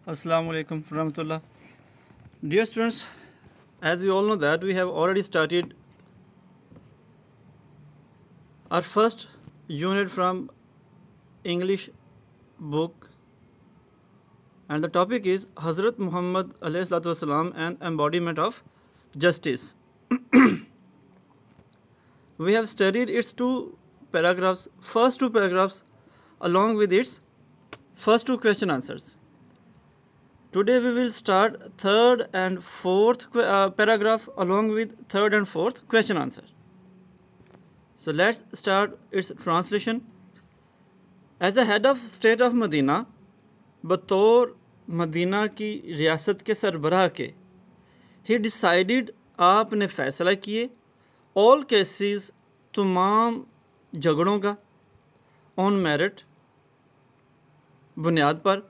Assalamu alaikum warahmatullah. Dear students, as we all know that we have already started our first unit from English book, and the topic is Hazrat Muhammad alayhi salatu wasalam and embodiment of justice. We have studied its first two paragraphs along with its first two question answers. Today we will start third and fourth paragraph along with third and fourth question answer. So let's start its translation. As the head of state of Medina, बतौर Medina की रियासत के सरबराह के, he decided, आपने फ़ैसला किए, all cases, तमाम झगड़ों का, on merit, बुनियाद पर,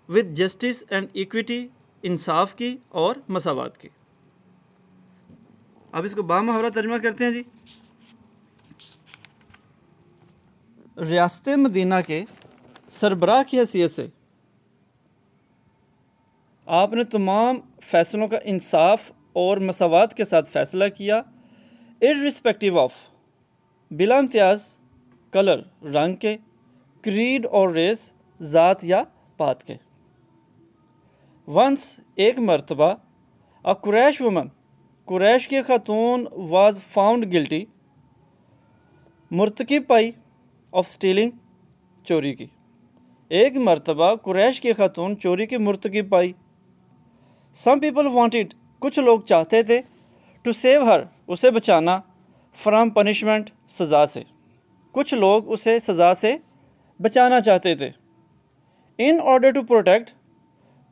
with justice and equity, इंसाफ की और मसावत की. अब इसको बामुहावरा तर्जुमा करते हैं जी. रियासत मदीना के सरबराह की हैसियत से आपने तमाम फ़ैसलों का इंसाफ और मसावत के साथ फ़ैसला किया, इर्रिस्पेक्टिव ऑफ, बिला इम्तियाज़, कलर, रंग के, क्रीड और रेस, ज़ात या पात के. वंस, एक मरतबा, अ कुरैश वुमन, कुरैश की खातून वाज फाउंड गिल्टी, मुर्तकिब पाई ऑफ स्टीलिंग, चोरी की. एक मरतबा कुरैश की खातून चोरी की मुर्तकिब पाई. सम पीपल वांटेड, कुछ लोग चाहते थे, टू सेव हर, उसे बचाना, फ्रॉम पनिशमेंट, सज़ा से. कुछ लोग उसे सज़ा से बचाना चाहते थे. इन ऑर्डर टू प्रोटेक्ट,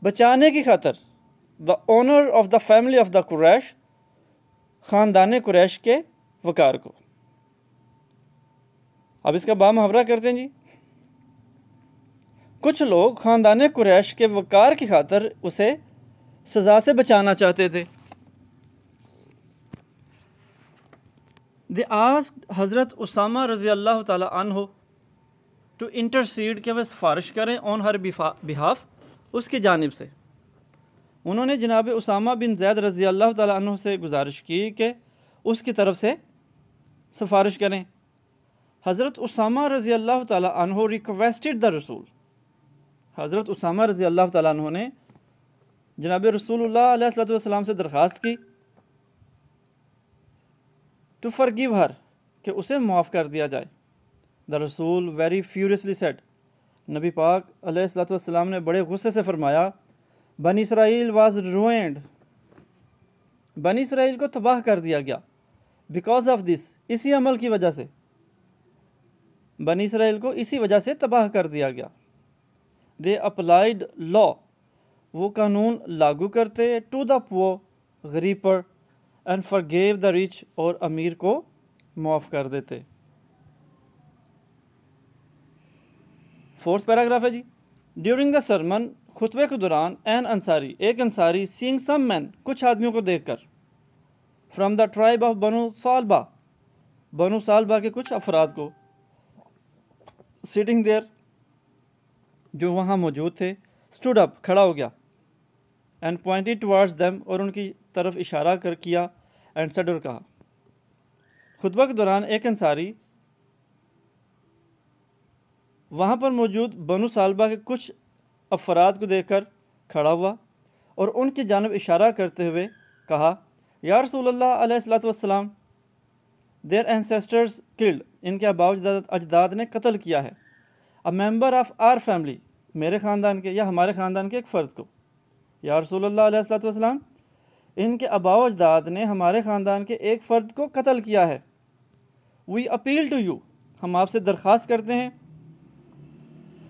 बचाने की खातर, the honour of the family of the Quraysh, ख़ानदान कुरैश के वक़ार को. अब इसका बामुहावरा करते हैं जी. कुछ लोग ख़ानदान कुरैश के वक़ार की खातर उसे सज़ा से बचाना चाहते थे. दे आस्क्ड हज़रत उसामा रज़ी अल्लाह ताला अन्हु टू इंटरसीड, कि वह सिफारिश करें ऑन हर बिहाफ, उसकी जानिब से. उन्होंने जनाब उसामा बिन ज़ैद रज़ी अल्लाह ताला अन्हु से गुजारिश की कि उसकी तरफ से सिफारिश करें. हज़रत उसामा रज़ी अल्लाह ताला अन्हु रिक्वेस्टेड द रसूल, हज़रत उसामा रज़ी अल्लाह ताला अन्हु ने जनाब रसूलुल्लाह अलैहि वसल्लम से दरख्वास्त की, टू फॉरगिव हर, कि उसे माफ़ कर दिया जाए. द रसूल वेरी फ्यूरियसली सेड, नबी पाक अलैहि वसल्लम ने बड़े गुस्से से फरमाया, बनी इसराइल वाज रूइंड, बनी इसराइल को तबाह कर दिया गया, बिकॉज ऑफ दिस, इसी अमल की वजह से, बनी इसराइल को इसी वजह से तबाह कर दिया गया. दे अप्लाइड लॉ, वो कानून लागू करते, टू द पुअर, गरीब पर, एंड फॉरगिव द रिच, और अमीर को माफ़ कर देते. फोर्थ पैराग्राफ है जी. ड्यूरिंग द सरमन, खुतबे के दौरान, एन अंसारी, एक अंसारी, सीइंग सम मैन, कुछ आदमियों को देखकर, फ्रॉम द ट्राइब ऑफ बनु सालबा, बनु सालबा के कुछ अफराद को, सिटिंग देयर, जो वहाँ मौजूद थे, स्टूड अप, खड़ा हो गया, एंड पॉइंटेड टुवर्ड्स देम, और उनकी तरफ इशारा कर किया, एंड सेड, और कहा. खुतबा के दौरान एक अंसारी वहाँ पर मौजूद बनु सालबा के कुछ अफराद को देखकर खड़ा हुआ और उनकी जानब इशारा करते हुए कहा, या रसूलल्लाह अलैहिस्सलातु वस्सलाम, देयर एंसेस्टर्स किल्ड, इनके आबा अजदाद ने कत्ल किया है, a member of our family, मेरे ख़ानदान के या हमारे ख़ानदान के एक फ़र्द को. या रसूलल्लाह अलैहिस्सलातु वस्सलाम, इनके आबा अजदाद ने हमारे ख़ानदान के एक फ़र्द को कत्ल किया है. वी अपील टू यू, हम आपसे दरख्वास्त करते हैं,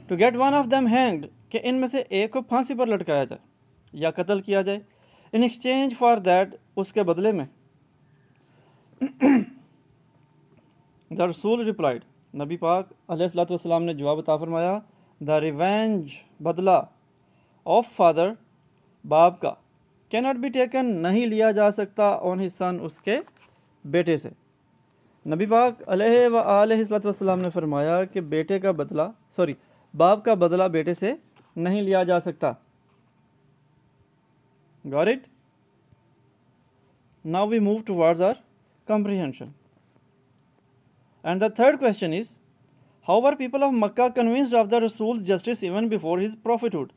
to get one of them hanged, कि इनमें से एक को फांसी पर लटकाया जाए या कत्ल किया जाए, इन एक्सचेंज फॉर दैट, उसके बदले में. द रसूल रिप्लाइड, नबी पाक अलैहिस्सलातु वस्सलाम ने जवाब अता फरमाया, द रिवेंज, बदला, ऑफ फादर, बाप का, कैन नॉट बी टेकन, नहीं लिया जा सकता, ऑन हिज सन, उसके बेटे से. नबी पाक अलैहिस्सलातु वस्सलाम ने फरमाया कि बाप का बदला बेटे से नहीं लिया जा सकता. Got it? Now we move towards our comprehension. And the third question is, how were people of Makkah convinced of the Rasul's justice even before his prophethood?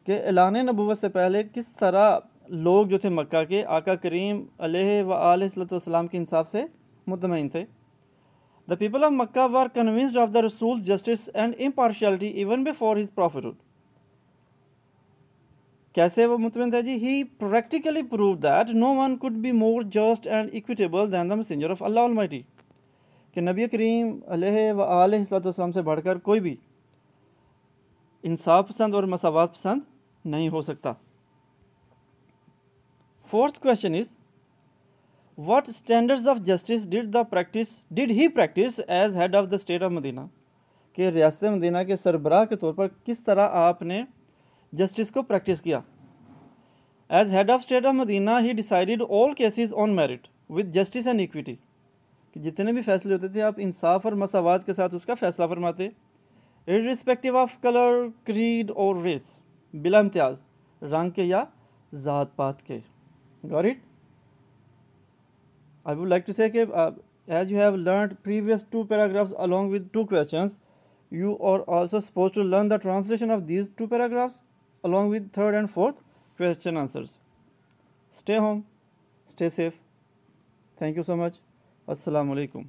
کہ اعلان نبوت سے پہلے کس طرح لوگ جو تھے مکہ کے آقا کریم علیہ و آلہ السلام کے انصاف سے مطمئن تھے. The people of Makkah were convinced of the Rasul's justice and impartiality even before his prophethood. کیسے وہ مطمئن تھے جی؟ He practically proved that no one could be more just and equitable than the messenger of Allah Almighty. کہ نبی کریم علیہ و آلہ السلام سے بڑھ کر کوئی بھی انصاف پسند اور مساوات پسند نہیں ہو سکتا. Fourth question is, what standards of justice did he practice as head of the state of Medina? کہ ریاست مدینہ کے سربراہ کے طور پر کس طرح آپ نے جسٹس کو پریکٹس کیا؟ As head of state of Medina, he decided all cases on merit with justice and equity. کہ جتنے بھی فیصلے ہوتے تھے آپ انصاف اور مساوات کے ساتھ اس کا فیصلہ فرماتے, irrespective of color, creed or race, بلا امتیاز رنگ کے یا ذات پات کے. Got it? I would like to say that as you have learned previous two paragraphs along with two questions, you are also supposed to learn the translation of these two paragraphs along with third and fourth question answers. Stay home, stay safe. Thank you so much. Assalamu alaikum.